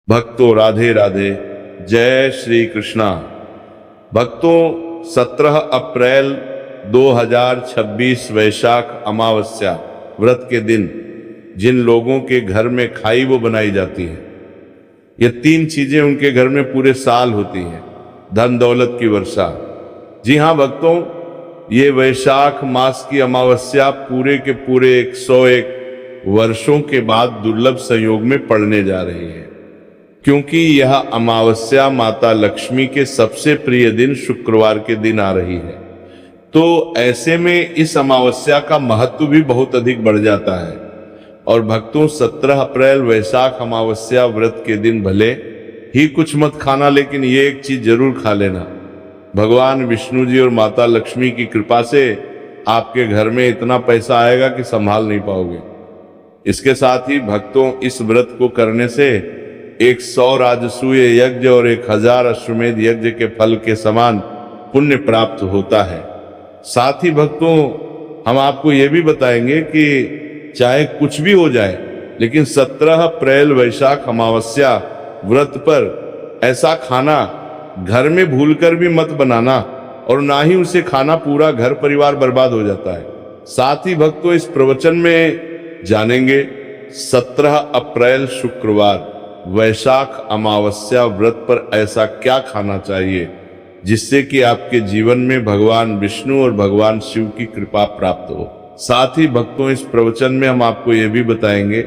भक्तों राधे राधे, जय श्री कृष्णा। भक्तों 17 अप्रैल 2026 वैशाख अमावस्या व्रत के दिन जिन लोगों के घर में खाई वो बनाई जाती है, ये 3 चीजें उनके घर में पूरे साल होती हैं। धन दौलत की वर्षा। जी हाँ भक्तों, ये वैशाख मास की अमावस्या पूरे के पूरे 101 वर्षों के बाद दुर्लभ संयोग में पड़ने जा रही है, क्योंकि यह अमावस्या माता लक्ष्मी के सबसे प्रिय दिन शुक्रवार के दिन आ रही है। तो ऐसे में इस अमावस्या का महत्व भी बहुत अधिक बढ़ जाता है। और भक्तों 17 अप्रैल वैशाख अमावस्या व्रत के दिन भले ही कुछ मत खाना, लेकिन ये एक चीज जरूर खा लेना। भगवान विष्णु जी और माता लक्ष्मी की कृपा से आपके घर में इतना पैसा आएगा कि संभाल नहीं पाओगे। इसके साथ ही भक्तों इस व्रत को करने से 100 राजसूय यज्ञ और 1000 अश्वमेध यज्ञ के फल के समान पुण्य प्राप्त होता है। साथ ही भक्तों हम आपको यह भी बताएंगे कि चाहे कुछ भी हो जाए, लेकिन 17 अप्रैल वैशाख अमावस्या व्रत पर ऐसा खाना घर में भूलकर भी मत बनाना, और ना ही उसे खाना पूरा घर परिवार बर्बाद हो जाता है। साथ ही भक्तों इस प्रवचन में जानेंगे 17 अप्रैल शुक्रवार वैशाख अमावस्या व्रत पर ऐसा क्या खाना चाहिए जिससे कि आपके जीवन में भगवान विष्णु और भगवान शिव की कृपा प्राप्त हो। साथ ही भक्तों इस प्रवचन में हम आपको यह भी बताएंगे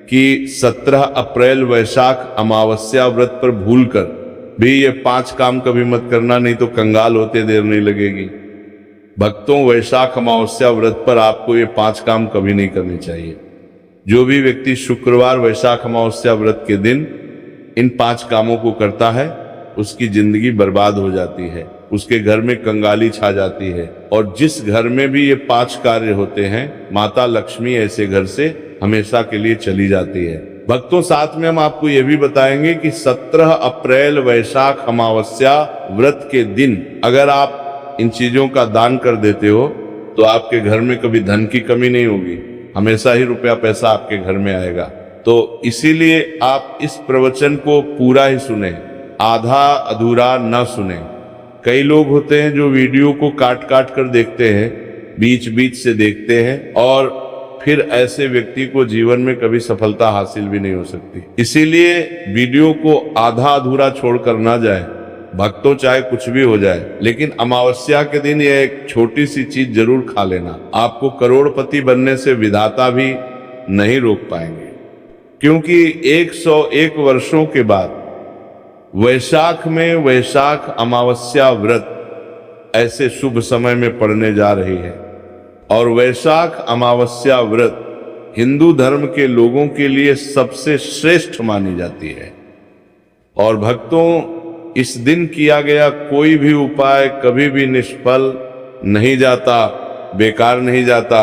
कि 17 अप्रैल वैशाख अमावस्या व्रत पर भूलकर भी ये 5 काम कभी मत करना, नहीं तो कंगाल होते देर नहीं लगेगी। भक्तों वैशाख अमावस्या व्रत पर आपको ये 5 काम कभी नहीं करने चाहिए। जो भी व्यक्ति शुक्रवार वैशाख अमावस्या व्रत के दिन इन 5 कामों को करता है, उसकी जिंदगी बर्बाद हो जाती है, उसके घर में कंगाली छा जाती है। और जिस घर में भी ये 5 कार्य होते हैं, माता लक्ष्मी ऐसे घर से हमेशा के लिए चली जाती है। भक्तों साथ में हम आपको ये भी बताएंगे कि 17 अप्रैल वैशाख अमावस्या व्रत के दिन अगर आप इन चीजों का दान कर देते हो तो आपके घर में कभी धन की कमी नहीं होगी, हमेशा ही रुपया पैसा आपके घर में आएगा। तो इसीलिए आप इस प्रवचन को पूरा ही सुने, आधा अधूरा न सुने। कई लोग होते हैं जो वीडियो को काट काट कर देखते हैं, बीच बीच से देखते हैं, और फिर ऐसे व्यक्ति को जीवन में कभी सफलता हासिल भी नहीं हो सकती। इसीलिए वीडियो को आधा अधूरा छोड़कर ना जाए। भक्तों चाहे कुछ भी हो जाए, लेकिन अमावस्या के दिन यह एक छोटी सी चीज जरूर खा लेना। आपको करोड़पति बनने से विधाता भी नहीं रोक पाएंगे, क्योंकि 101 वर्षों के बाद वैशाख में वैशाख अमावस्या व्रत ऐसे शुभ समय में पड़ने जा रही है। और वैशाख अमावस्या व्रत हिंदू धर्म के लोगों के लिए सबसे श्रेष्ठ मानी जाती है। और भक्तों इस दिन किया गया कोई भी उपाय कभी भी निष्फल नहीं जाता, बेकार नहीं जाता,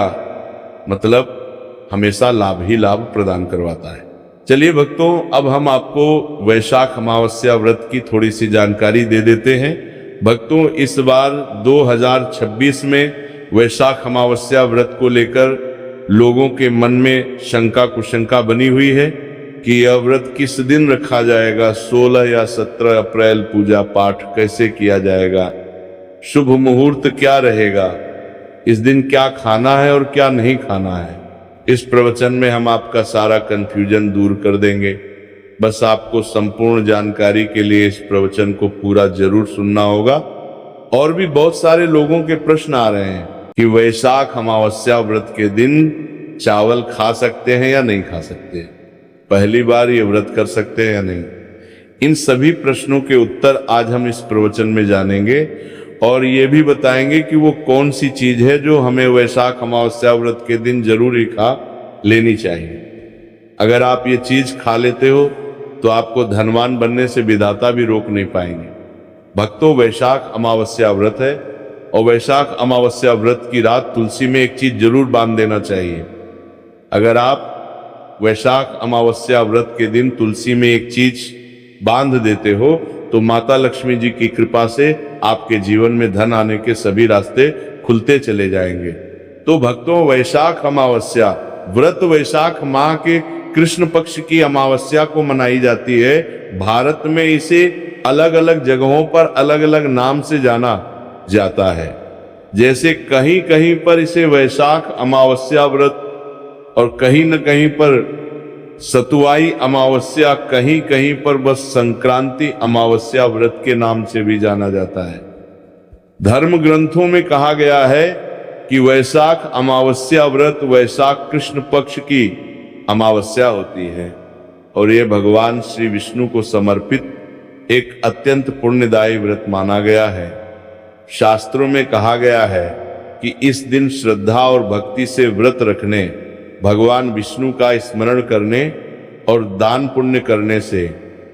मतलब हमेशा लाभ ही लाभ प्रदान करवाता है। चलिए भक्तों, अब हम आपको वैशाख अमावस्या व्रत की थोड़ी सी जानकारी दे देते हैं। भक्तों इस बार 2026 में वैशाख अमावस्या व्रत को लेकर लोगों के मन में शंका कुशंका बनी हुई है कि यह व्रत किस दिन रखा जाएगा, 16 या 17 अप्रैल पूजा पाठ कैसे किया जाएगा, शुभ मुहूर्त क्या रहेगा, इस दिन क्या खाना है और क्या नहीं खाना है। इस प्रवचन में हम आपका सारा कंफ्यूजन दूर कर देंगे। बस आपको संपूर्ण जानकारी के लिए इस प्रवचन को पूरा जरूर सुनना होगा। और भी बहुत सारे लोगों के प्रश्न आ रहे हैं कि वैशाख अमावस्या व्रत के दिन चावल खा सकते हैं या नहीं खा सकते, पहली बार ये व्रत कर सकते हैं या नहीं। इन सभी प्रश्नों के उत्तर आज हम इस प्रवचन में जानेंगे, और ये भी बताएंगे कि वो कौन सी चीज है जो हमें वैशाख अमावस्या व्रत के दिन जरूर ही खा लेनी चाहिए। अगर आप ये चीज खा लेते हो तो आपको धनवान बनने से विधाता भी रोक नहीं पाएंगे। भक्तों वैशाख अमावस्या व्रत है, और वैशाख अमावस्या व्रत की रात तुलसी में एक चीज जरूर बांध देना चाहिए। अगर आप वैशाख अमावस्या व्रत के दिन तुलसी में एक चीज बांध देते हो तो माता लक्ष्मी जी की कृपा से आपके जीवन में धन आने के सभी रास्ते खुलते चले जाएंगे। तो भक्तों वैशाख अमावस्या व्रत वैशाख माह के कृष्ण पक्ष की अमावस्या को मनाई जाती है। भारत में इसे अलग अलग जगहों पर अलग अलग नाम से जाना जाता है। जैसे कहीं कहीं पर इसे वैशाख अमावस्या व्रत और कहीं न कहीं पर सतुआई अमावस्या, कहीं कहीं पर बस संक्रांति अमावस्या व्रत के नाम से भी जाना जाता है। धर्म ग्रंथों में कहा गया है कि वैशाख अमावस्या व्रत वैशाख कृष्ण पक्ष की अमावस्या होती है और ये भगवान श्री विष्णु को समर्पित एक अत्यंत पुण्यदायी व्रत माना गया है। शास्त्रों में कहा गया है कि इस दिन श्रद्धा और भक्ति से व्रत रखने, भगवान विष्णु का स्मरण करने और दान पुण्य करने से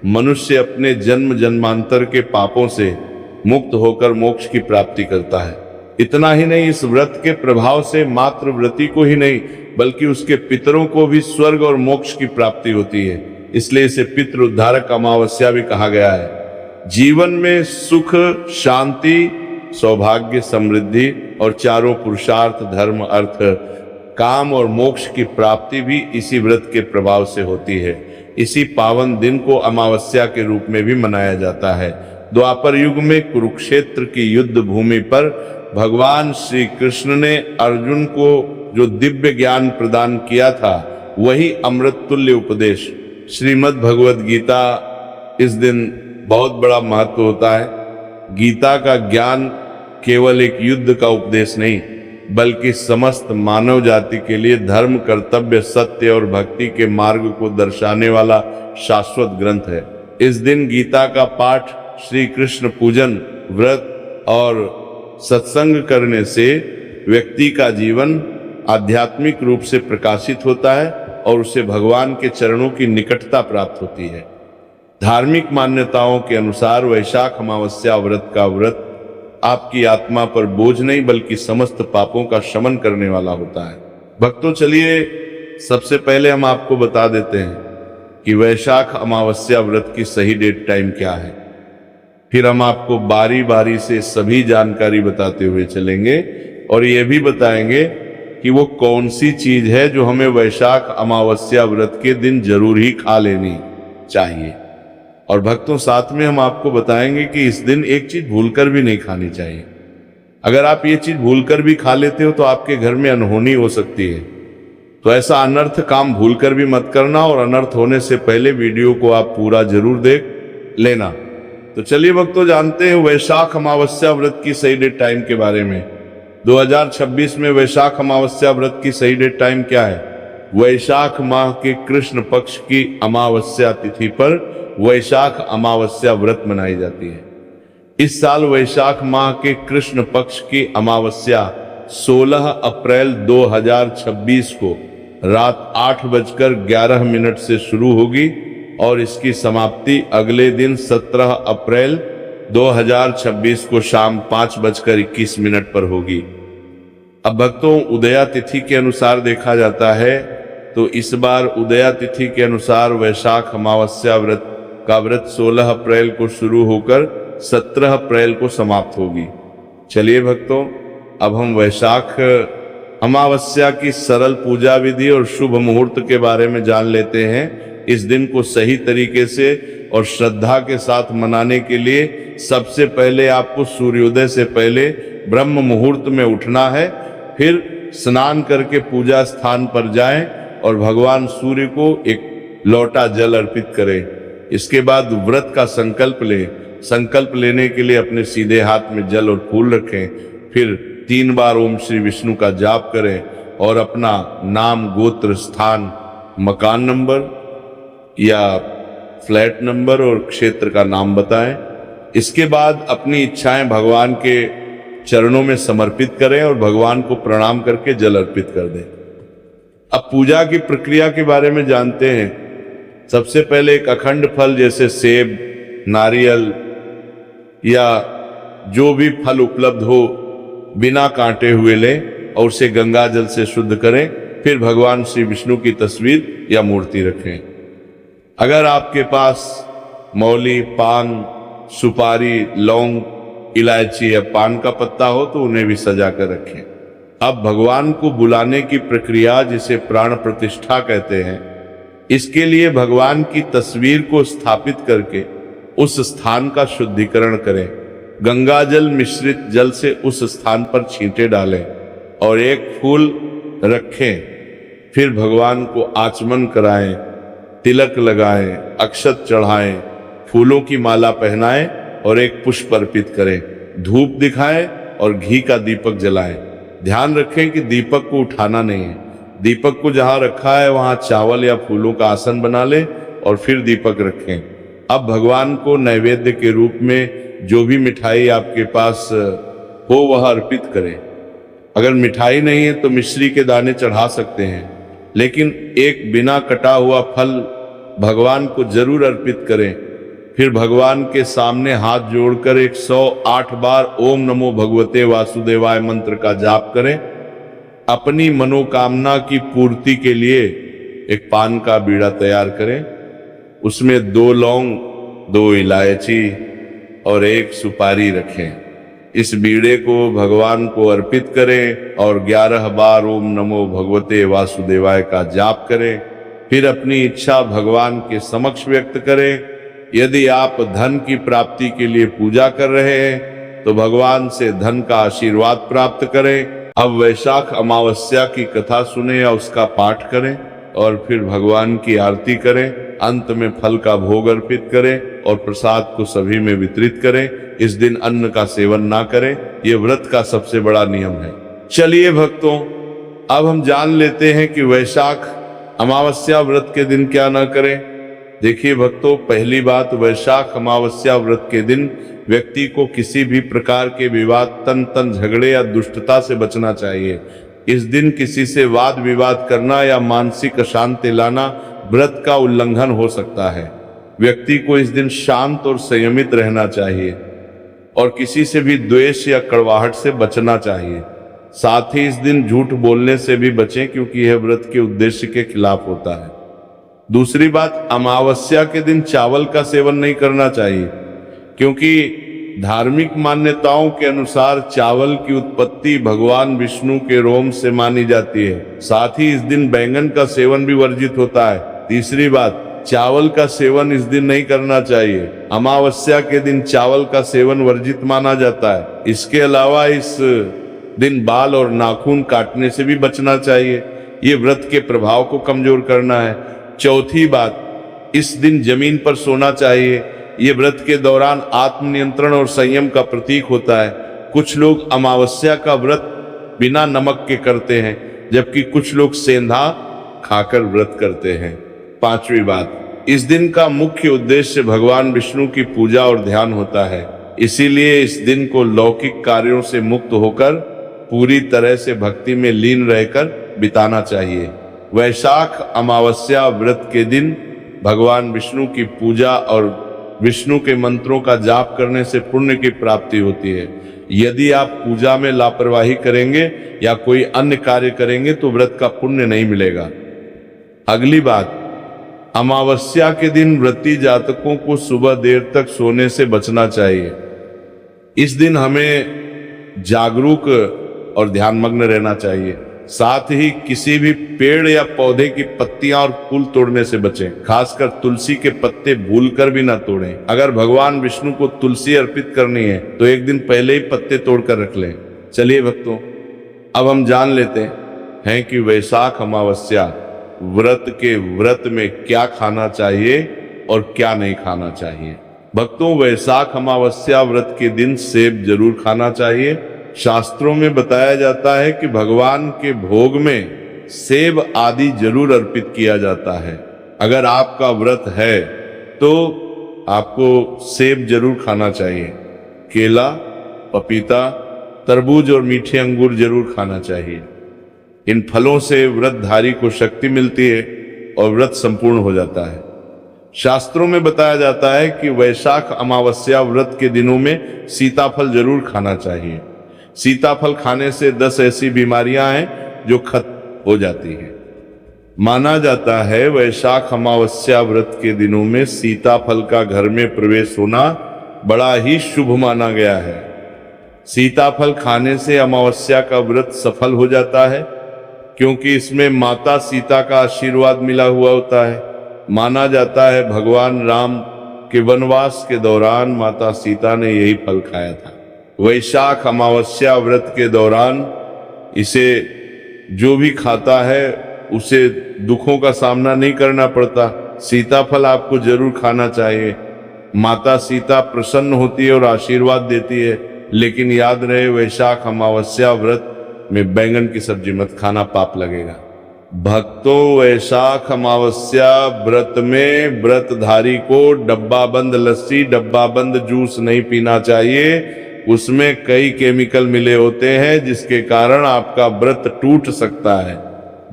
मनुष्य अपने जन्म जन्मांतर के पापों से मुक्त होकर मोक्ष की प्राप्ति करता है। इतना ही नहीं, इस व्रत के प्रभाव से मात्र व्रती को ही नहीं बल्कि उसके पितरों को भी स्वर्ग और मोक्ष की प्राप्ति होती है। इसलिए इसे पितृ उद्धारक अमावस्या भी कहा गया है। जीवन में सुख, शांति, सौभाग्य, समृद्धि और चारों पुरुषार्थ धर्म, अर्थ, काम और मोक्ष की प्राप्ति भी इसी व्रत के प्रभाव से होती है। इसी पावन दिन को अमावस्या के रूप में भी मनाया जाता है। द्वापर युग में कुरुक्षेत्र की युद्ध भूमि पर भगवान श्री कृष्ण ने अर्जुन को जो दिव्य ज्ञान प्रदान किया था, वही अमृत तुल्य उपदेश श्रीमद् भगवद गीता, इस दिन बहुत बड़ा महत्व होता है। गीता का ज्ञान केवल एक युद्ध का उपदेश नहीं बल्कि समस्त मानव जाति के लिए धर्म, कर्तव्य, सत्य और भक्ति के मार्ग को दर्शाने वाला शाश्वत ग्रंथ है। इस दिन गीता का पाठ, श्री कृष्ण पूजन, व्रत और सत्संग करने से व्यक्ति का जीवन आध्यात्मिक रूप से प्रकाशित होता है और उसे भगवान के चरणों की निकटता प्राप्त होती है। धार्मिक मान्यताओं के अनुसार वैशाख अमावस्या व्रत का व्रत आपकी आत्मा पर बोझ नहीं बल्कि समस्त पापों का शमन करने वाला होता है। भक्तों, चलिए सबसे पहले हम आपको बता देते हैं कि वैशाख अमावस्या व्रत की सही डेट टाइम क्या है। फिर हम आपको बारी बारी से सभी जानकारी बताते हुए चलेंगे और ये भी बताएंगे कि वो कौन सी चीज है जो हमें वैशाख अमावस्या व्रत के दिन जरूर ही खा लेनी चाहिए। और भक्तों, साथ में हम आपको बताएंगे कि इस दिन एक चीज भूलकर भी नहीं खानी चाहिए। अगर आप ये चीज भूलकर भी खा लेते हो तो आपके घर में अनहोनी हो सकती है। तो ऐसा अनर्थ काम भूलकर भी मत करना और अनर्थ होने से पहले वीडियो को आप पूरा जरूर देख लेना। तो चलिए भक्तों, जानते हैं वैशाख अमावस्या व्रत की सही डेट टाइम के बारे में। 2026 में वैशाख अमावस्या व्रत की सही डेट टाइम क्या है? वैशाख माह के कृष्ण पक्ष की अमावस्या तिथि पर वैशाख अमावस्या व्रत मनाई जाती है। इस साल वैशाख माह के कृष्ण पक्ष की अमावस्या 16 अप्रैल 2026 को रात 8:11 से शुरू होगी और इसकी समाप्ति अगले दिन 17 अप्रैल 2026 को शाम 5:21 पर होगी। अब भक्तों, उदया तिथि के अनुसार देखा जाता है तो इस बार उदया तिथि के अनुसार वैशाख अमावस्या व्रत का व्रत 16 अप्रैल को शुरू होकर 17 अप्रैल को समाप्त होगी। चलिए भक्तों, अब हम वैशाख अमावस्या की सरल पूजा विधि और शुभ मुहूर्त के बारे में जान लेते हैं। इस दिन को सही तरीके से और श्रद्धा के साथ मनाने के लिए सबसे पहले आपको सूर्योदय से पहले ब्रह्म मुहूर्त में उठना है। फिर स्नान करके पूजा स्थान पर जाएं और भगवान सूर्य को एक लोटा जल अर्पित करें। इसके बाद व्रत का संकल्प लें। संकल्प लेने के लिए अपने सीधे हाथ में जल और फूल रखें। फिर 3 बार ओम श्री विष्णु का जाप करें और अपना नाम, गोत्र, स्थान, मकान नंबर या फ्लैट नंबर और क्षेत्र का नाम बताएं। इसके बाद अपनी इच्छाएं भगवान के चरणों में समर्पित करें और भगवान को प्रणाम करके जल अर्पित कर दें। अब पूजा की प्रक्रिया के बारे में जानते हैं। सबसे पहले एक अखंड फल जैसे सेब, नारियल या जो भी फल उपलब्ध हो बिना कांटे हुए लें और उसे गंगा जल से शुद्ध करें। फिर भगवान श्री विष्णु की तस्वीर या मूर्ति रखें। अगर आपके पास मौली, पान, सुपारी, लौंग, इलायची या पान का पत्ता हो तो उन्हें भी सजा कर रखें। अब भगवान को बुलाने की प्रक्रिया, जिसे प्राण प्रतिष्ठा कहते हैं, इसके लिए भगवान की तस्वीर को स्थापित करके उस स्थान का शुद्धिकरण करें। गंगा जल मिश्रित जल से उस स्थान पर छींटे डालें और एक फूल रखें। फिर भगवान को आचमन कराएं, तिलक लगाएं, अक्षत चढ़ाएं, फूलों की माला पहनाएं और एक पुष्प अर्पित करें। धूप दिखाएं और घी का दीपक जलाएं। ध्यान रखें कि दीपक को उठाना नहीं है। दीपक को जहां रखा है वहां चावल या फूलों का आसन बना लें और फिर दीपक रखें। अब भगवान को नैवेद्य के रूप में जो भी मिठाई आपके पास हो वह अर्पित करें। अगर मिठाई नहीं है तो मिश्री के दाने चढ़ा सकते हैं, लेकिन एक बिना कटा हुआ फल भगवान को जरूर अर्पित करें। फिर भगवान के सामने हाथ जोड़कर 108 बार ओम नमो भगवते वासुदेवाय मंत्र का जाप करें। अपनी मनोकामना की पूर्ति के लिए एक पान का बीड़ा तैयार करें। उसमें 2 लौंग, 2 इलायची और 1 सुपारी रखें। इस बीड़े को भगवान को अर्पित करें और 11 बार ओम नमो भगवते वासुदेवाय का जाप करें। फिर अपनी इच्छा भगवान के समक्ष व्यक्त करें। यदि आप धन की प्राप्ति के लिए पूजा कर रहे हैं तो भगवान से धन का आशीर्वाद प्राप्त करें। अब वैशाख अमावस्या की कथा सुने या उसका पाठ करें और फिर भगवान की आरती करें। अंत में फल का भोग अर्पित करें और प्रसाद को सभी में वितरित करें। इस दिन अन्न का सेवन ना करें। ये व्रत का सबसे बड़ा नियम है। चलिए भक्तों, अब हम जान लेते हैं कि वैशाख अमावस्या व्रत के दिन क्या ना करें। देखिए भक्तों, पहली बात, वैशाख अमावस्या व्रत के दिन व्यक्ति को किसी भी प्रकार के विवाद, तन झगड़े या दुष्टता से बचना चाहिए। इस दिन किसी से वाद विवाद करना या मानसिक अशांति लाना व्रत का उल्लंघन हो सकता है। व्यक्ति को इस दिन शांत और संयमित रहना चाहिए और किसी से भी द्वेष या कड़वाहट से बचना चाहिए। साथ ही इस दिन झूठ बोलने से भी बचें, क्योंकि यह व्रत के उद्देश्य के खिलाफ होता है। दूसरी बात, अमावस्या के दिन चावल का सेवन नहीं करना चाहिए, क्योंकि धार्मिक मान्यताओं के अनुसार चावल की उत्पत्ति भगवान विष्णु के रोम से मानी जाती है। साथ ही इस दिन बैंगन का सेवन भी वर्जित होता है। तीसरी बात, चावल का सेवन इस दिन नहीं करना चाहिए। अमावस्या के दिन चावल का सेवन वर्जित माना जाता है। इसके अलावा इस दिन बाल और नाखून काटने से भी बचना चाहिए। ये व्रत के प्रभाव को कमजोर करना है। चौथी बात, इस दिन जमीन पर सोना चाहिए। ये व्रत के दौरान आत्मनियंत्रण और संयम का प्रतीक होता है। कुछ लोग अमावस्या का व्रत बिना नमक के करते हैं, जबकि कुछ लोग सेंधा खाकर व्रत करते हैं। पांचवी बात, इस दिन का मुख्य उद्देश्य भगवान विष्णु की पूजा और ध्यान होता है। इसीलिए इस दिन को लौकिक कार्यों से मुक्त होकर पूरी तरह से भक्ति में लीन रहकर बिताना चाहिए। वैशाख अमावस्या व्रत के दिन भगवान विष्णु की पूजा और विष्णु के मंत्रों का जाप करने से पुण्य की प्राप्ति होती है। यदि आप पूजा में लापरवाही करेंगे या कोई अन्य कार्य करेंगे तो व्रत का पुण्य नहीं मिलेगा। अगली बात, अमावस्या के दिन व्रती जातकों को सुबह देर तक सोने से बचना चाहिए। इस दिन हमें जागरूक और ध्यानमग्न रहना चाहिए। साथ ही किसी भी पेड़ या पौधे की पत्तियां और फूल तोड़ने से बचें। खासकर तुलसी के पत्ते भूलकर भी ना तोड़ें। अगर भगवान विष्णु को तुलसी अर्पित करनी है तो एक दिन पहले ही पत्ते तोड़कर रख लें। चलिए भक्तों, अब हम जान लेते हैं कि वैशाख अमावस्या व्रत में क्या खाना चाहिए और क्या नहीं खाना चाहिए। भक्तों, वैशाख अमावस्या व्रत के दिन सेब जरूर खाना चाहिए। शास्त्रों में बताया जाता है कि भगवान के भोग में सेब आदि जरूर अर्पित किया जाता है। अगर आपका व्रत है तो आपको सेब जरूर खाना चाहिए। केला, पपीता, तरबूज और मीठे अंगूर जरूर खाना चाहिए। इन फलों से व्रतधारी को शक्ति मिलती है और व्रत संपूर्ण हो जाता है। शास्त्रों में बताया जाता है कि वैशाख अमावस्या व्रत के दिनों में सीताफल जरूर खाना चाहिए। सीताफल खाने से 10 ऐसी बीमारियां हैं जो खत्म हो जाती हैं। माना जाता है वैशाख अमावस्या व्रत के दिनों में सीताफल का घर में प्रवेश होना बड़ा ही शुभ माना गया है। सीताफल खाने से अमावस्या का व्रत सफल हो जाता है, क्योंकि इसमें माता सीता का आशीर्वाद मिला हुआ होता है। माना जाता है भगवान राम के वनवास के दौरान माता सीता ने यही फल खाया था। वैशाख अमावस्या व्रत के दौरान इसे जो भी खाता है उसे दुखों का सामना नहीं करना पड़ता। सीताफल आपको जरूर खाना चाहिए। माता सीता प्रसन्न होती है और आशीर्वाद देती है, लेकिन याद रहे वैशाख अमावस्या व्रत में बैंगन की सब्जी मत खाना, पाप लगेगा। भक्तों, वैशाख अमावस्या व्रत में व्रतधारी को डब्बा बंद लस्सी, डब्बा बंद जूस नहीं पीना चाहिए। उसमें कई केमिकल मिले होते हैं जिसके कारण आपका व्रत टूट सकता है।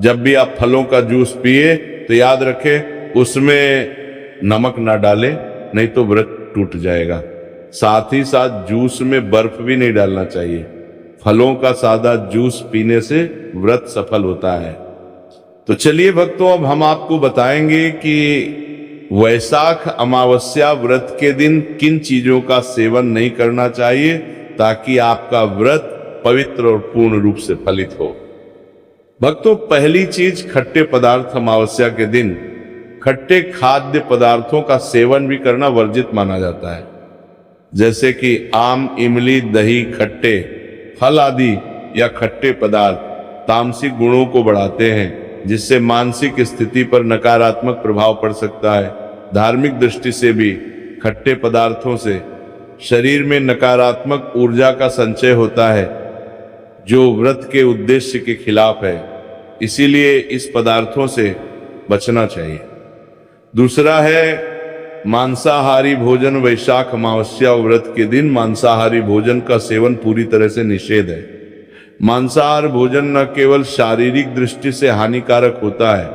जब भी आप फलों का जूस पिए तो याद रखें उसमें नमक ना डालें, नहीं तो व्रत टूट जाएगा। साथ ही साथ जूस में बर्फ भी नहीं डालना चाहिए। फलों का सादा जूस पीने से व्रत सफल होता है। तो चलिए भक्तों, अब हम आपको बताएंगे कि वैशाख अमावस्या व्रत के दिन किन चीजों का सेवन नहीं करना चाहिए ताकि आपका व्रत पवित्र और पूर्ण रूप से फलित हो। भक्तों, पहली चीज, खट्टे पदार्थ अमावस्या के दिन खट्टे खाद्य पदार्थों का सेवन भी करना वर्जित माना जाता है। जैसे कि आम, इमली, दही, खट्टे फल आदि या खट्टे पदार्थ तामसिक गुणों को बढ़ाते हैं, जिससे मानसिक स्थिति पर नकारात्मक प्रभाव पड़ सकता है। धार्मिक दृष्टि से भी खट्टे पदार्थों से शरीर में नकारात्मक ऊर्जा का संचय होता है, जो व्रत के उद्देश्य के खिलाफ है। इसीलिए इस पदार्थों से बचना चाहिए। दूसरा है मांसाहारी भोजन। वैशाख अमावस्या व्रत के दिन मांसाहारी भोजन का सेवन पूरी तरह से निषेध है। मांसाहार भोजन न केवल शारीरिक दृष्टि से हानिकारक होता है,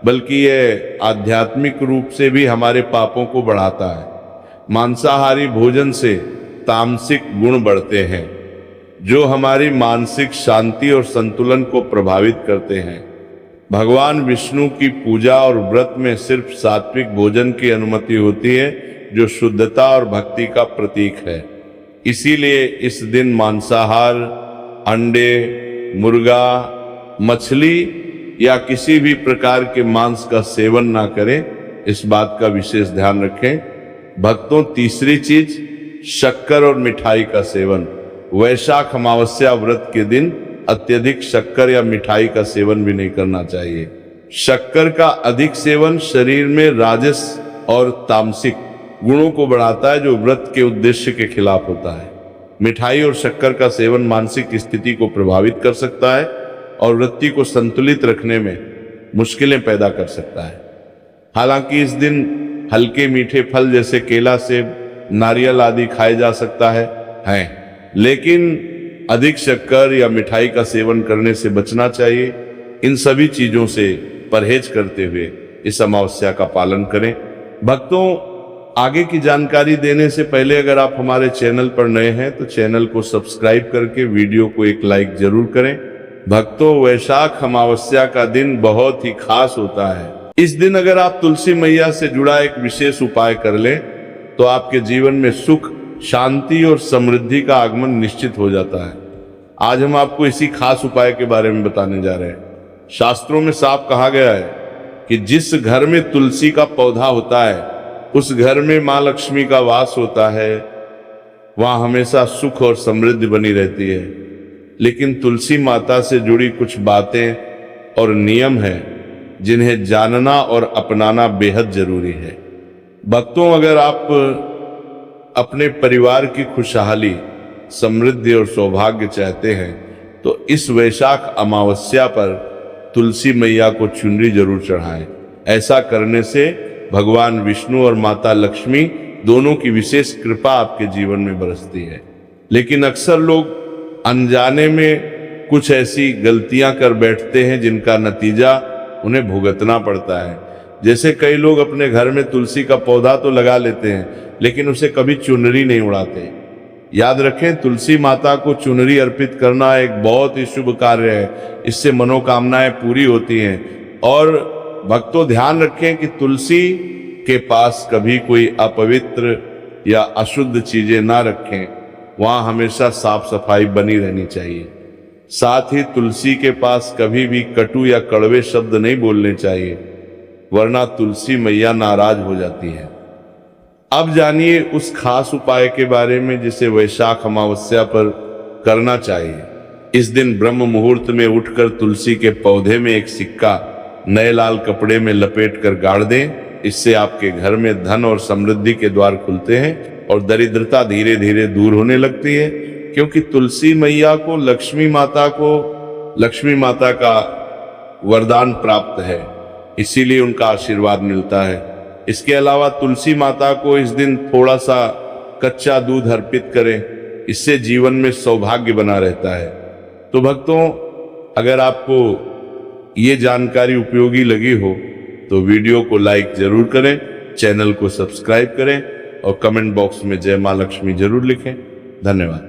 बल्कि यह आध्यात्मिक रूप से भी हमारे पापों को बढ़ाता है। मांसाहारी भोजन से तामसिक गुण बढ़ते हैं, जो हमारी मानसिक शांति और संतुलन को प्रभावित करते हैं। भगवान विष्णु की पूजा और व्रत में सिर्फ सात्विक भोजन की अनुमति होती है, जो शुद्धता और भक्ति का प्रतीक है। इसीलिए इस दिन मांसाहार, अंडे, मुर्गा, मछली या किसी भी प्रकार के मांस का सेवन ना करें, इस बात का विशेष ध्यान रखें। भक्तों, तीसरी चीज, शक्कर और मिठाई का सेवन। वैशाख अमावस्या व्रत के दिन अत्यधिक शक्कर या मिठाई का सेवन भी नहीं करना चाहिए। शक्कर का अधिक सेवन शरीर में राजस और तामसिक गुणों को बढ़ाता है, जो व्रत के उद्देश्य के खिलाफ होता है। मिठाई और शक्कर का सेवन मानसिक स्थिति को प्रभावित कर सकता है और वृत्ति को संतुलित रखने में मुश्किलें पैदा कर सकता है। हालांकि इस दिन हल्के मीठे फल जैसे केला, सेब, नारियल आदि खाए जा सकता है, लेकिन अधिक शक्कर या मिठाई का सेवन करने से बचना चाहिए। इन सभी चीजों से परहेज करते हुए इस अमावस्या का पालन करें। भक्तों, आगे की जानकारी देने से पहले अगर आप हमारे चैनल पर नए हैं तो चैनल को सब्सक्राइब करके वीडियो को एक लाइक जरूर करें। भक्तों, वैशाख अमावस्या का दिन बहुत ही खास होता है। इस दिन अगर आप तुलसी मैया से जुड़ा एक विशेष उपाय कर लें तो आपके जीवन में सुख, शांति और समृद्धि का आगमन निश्चित हो जाता है। आज हम आपको इसी खास उपाय के बारे में बताने जा रहे हैं। शास्त्रों में साफ कहा गया है कि जिस घर में तुलसी का पौधा होता है उस घर में मां लक्ष्मी का वास होता है, वहां हमेशा सुख और समृद्धि बनी रहती है। लेकिन तुलसी माता से जुड़ी कुछ बातें और नियम हैं जिन्हें जानना और अपनाना बेहद जरूरी है। भक्तों, अगर आप अपने परिवार की खुशहाली, समृद्धि और सौभाग्य चाहते हैं तो इस वैशाख अमावस्या पर तुलसी मैया को चुनरी जरूर चढ़ाएं। ऐसा करने से भगवान विष्णु और माता लक्ष्मी दोनों की विशेष कृपा आपके जीवन में बरसती है। लेकिन अक्सर लोग अनजाने में कुछ ऐसी गलतियां कर बैठते हैं जिनका नतीजा उन्हें भुगतना पड़ता है। जैसे कई लोग अपने घर में तुलसी का पौधा तो लगा लेते हैं लेकिन उसे कभी चुनरी नहीं उड़ाते। याद रखें, तुलसी माता को चुनरी अर्पित करना एक बहुत ही शुभ कार्य है। इससे मनोकामनाएं पूरी होती हैं। और भक्तों, ध्यान रखें कि तुलसी के पास कभी कोई अपवित्र या अशुद्ध चीजें ना रखें। वहां हमेशा साफ सफाई बनी रहनी चाहिए। साथ ही तुलसी के पास कभी भी कटु या कड़वे शब्द नहीं बोलने चाहिए। वरना तुलसी मैया नाराज हो जाती है। अब जानिए उस खास उपाय के बारे में जिसे वैशाख अमावस्या पर करना चाहिए। इस दिन ब्रह्म मुहूर्त में उठकर तुलसी के पौधे में एक सिक्का नए लाल कपड़े में लपेट कर गाड़ दें। इससे आपके घर में धन और समृद्धि के द्वार खुलते हैं और दरिद्रता धीरे धीरे दूर होने लगती है, क्योंकि तुलसी मैया को लक्ष्मी माता का वरदान प्राप्त है, इसीलिए उनका आशीर्वाद मिलता है। इसके अलावा तुलसी माता को इस दिन थोड़ा सा कच्चा दूध अर्पित करें, इससे जीवन में सौभाग्य बना रहता है। तो भक्तों, अगर आपको ये जानकारी उपयोगी लगी हो तो वीडियो को लाइक जरूर करें, चैनल को सब्सक्राइब करें और कमेंट बॉक्स में जय मां लक्ष्मी जरूर लिखें। धन्यवाद।